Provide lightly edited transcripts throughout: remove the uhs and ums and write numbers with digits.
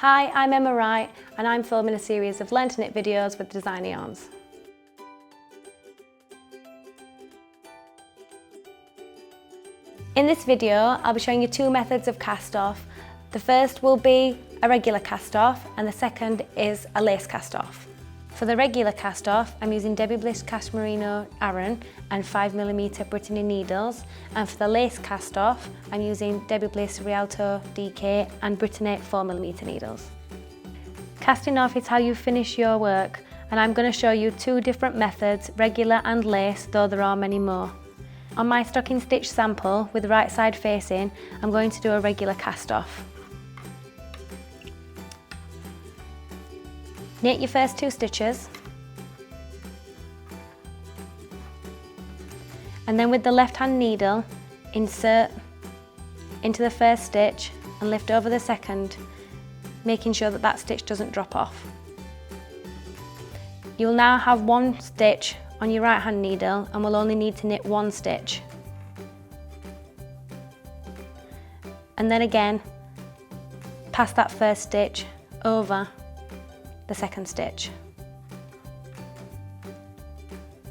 Hi, I'm Emma Wright and I'm filming a series of Learn to Knit videos with Designer Yarns. In this video, I'll be showing you two methods of cast off. The first will be a regular cast off and the second is a lace cast off. For the regular cast off, I'm using Debbie Bliss Cast Merino Aran and 5mm Brittany needles, and for the lace cast off, I'm using Debbie Bliss Rialto DK and Brittany 4mm needles. Casting off is how you finish your work, and I'm going to show you two different methods, regular and lace, though there are many more. On my stocking stitch sample with the right side facing, I'm going to do a regular cast off. Knit your first two stitches, and then with the left hand needle, insert into the first stitch and lift over the second, making sure that that stitch doesn't drop off. You'll now have one stitch on your right hand needle and will only need to knit one stitch. And then again, pass that first stitch over the second stitch.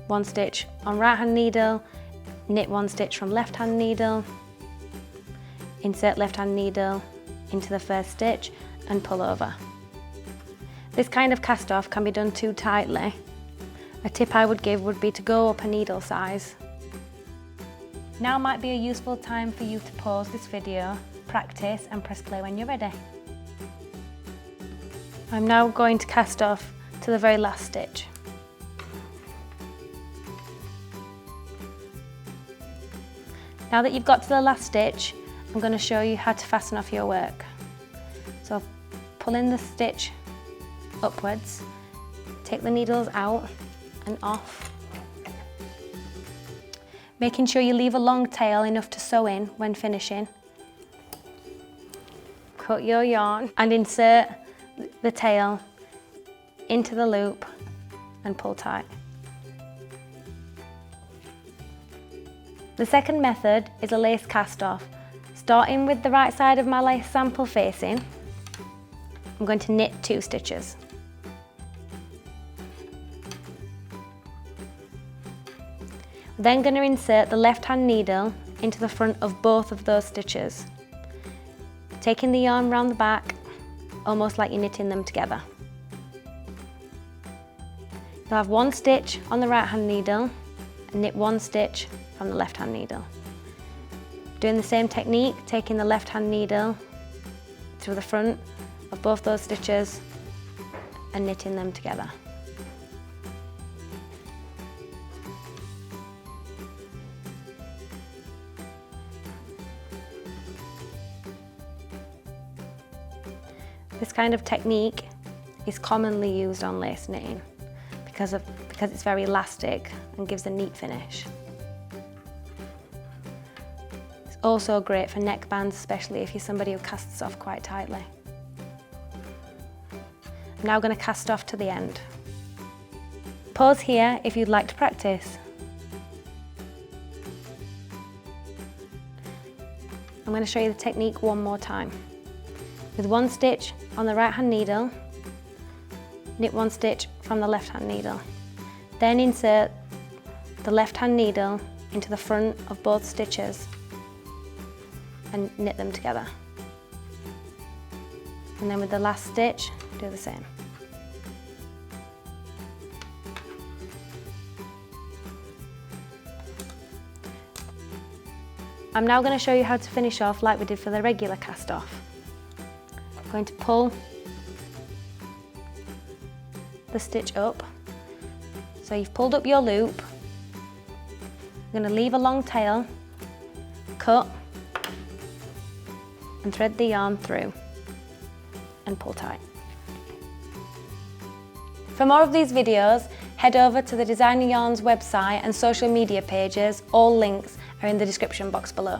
One stitch on right hand needle, knit one stitch from left hand needle, insert left hand needle into the first stitch and pull over. This kind of cast off can be done too tightly. A tip I would give would be to go up a needle size. Now might be a useful time for you to pause this video, practice and press play when you're ready. I'm now going to cast off to the very last stitch. Now that you've got to the last stitch, I'm going to show you how to fasten off your work. So pull in the stitch upwards, take the needles out and off, making sure you leave a long tail enough to sew in when finishing. Cut your yarn and insert the tail into the loop and pull tight. The second method is a lace cast off. Starting with the right side of my lace sample facing, I'm going to knit two stitches. I'm then going to insert the left hand needle into the front of both of those stitches, taking the yarn round the back almost like you're knitting them together. You'll have one stitch on the right hand needle and knit one stitch from the left hand needle. Doing the same technique, taking the left hand needle through the front of both those stitches and knitting them together. This kind of technique is commonly used on lace knitting because it's very elastic and gives a neat finish. It's also great for neckbands, especially if you're somebody who casts off quite tightly. I'm now going to cast off to the end. Pause here if you'd like to practice. I'm going to show you the technique one more time. With one stitch on the right hand needle, knit one stitch from the left hand needle. Then insert the left hand needle into the front of both stitches and knit them together. And then with the last stitch, do the same. I'm now going to show you how to finish off like we did for the regular cast off. I'm going to pull the stitch up. So you've pulled up your loop. You're going to leave a long tail, cut and thread the yarn through and pull tight. For more of these videos, head over to the Designer Yarns website and social media pages. All links are in the description box below.